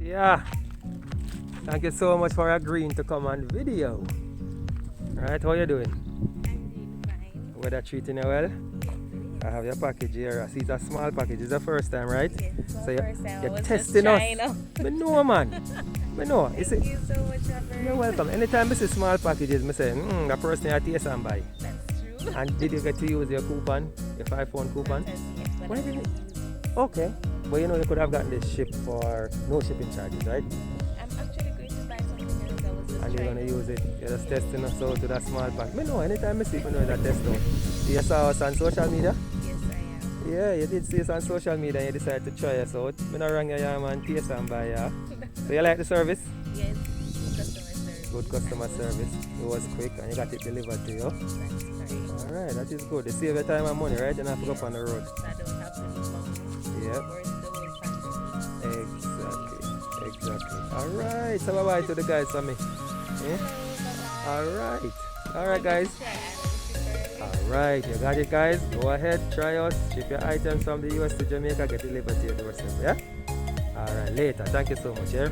Yeah, thank you so much for agreeing to come on video. Right, how you doing? I'm doing fine. Weather treating you well? I have your package here. I see it's a small package. It's the first time, right? Yes, it's So my first time. I you're was just testing us. trying out. Me know, man. Me know. You see, Thank you so much, you're Robert. welcome. Anytime I see small packages, I say, the person you taste and buy. That's true. And did you get to use your coupon, your 5 pound coupon? Yes, but Why I'm didn't not it? using it. Okay. But you know, you could have gotten this shipped for no shipping charges, right? I'm actually going to buy something else. I was just And you're trying gonna out. use it. You're just testing us out to that small pack. Me know, anytime I see it, me know it's a test out. You saw us on social media? Yes, I am. Yeah, you did see us on social media and you decided to try us out. Me not wrong, yeah, man. Taste and buy, yeah. So you like the service? Yes, good customer service. Good customer service. It was quick and you got it delivered to you. That's correct. Alright, that is good. You save your time and money, right? You don't have to go up on the road. I don't have to leave my home Yep. or the whole family. Exactly. Exactly. Alright, so bye bye to the guys for me. Yeah? Bye-bye. Alright. Alright, guys. Alright, you got it, guys. Go ahead, try us. Ship your items from the US to Jamaica, get delivered to your doorstep. Yeah? Alright, later. Thank you so much, yeah?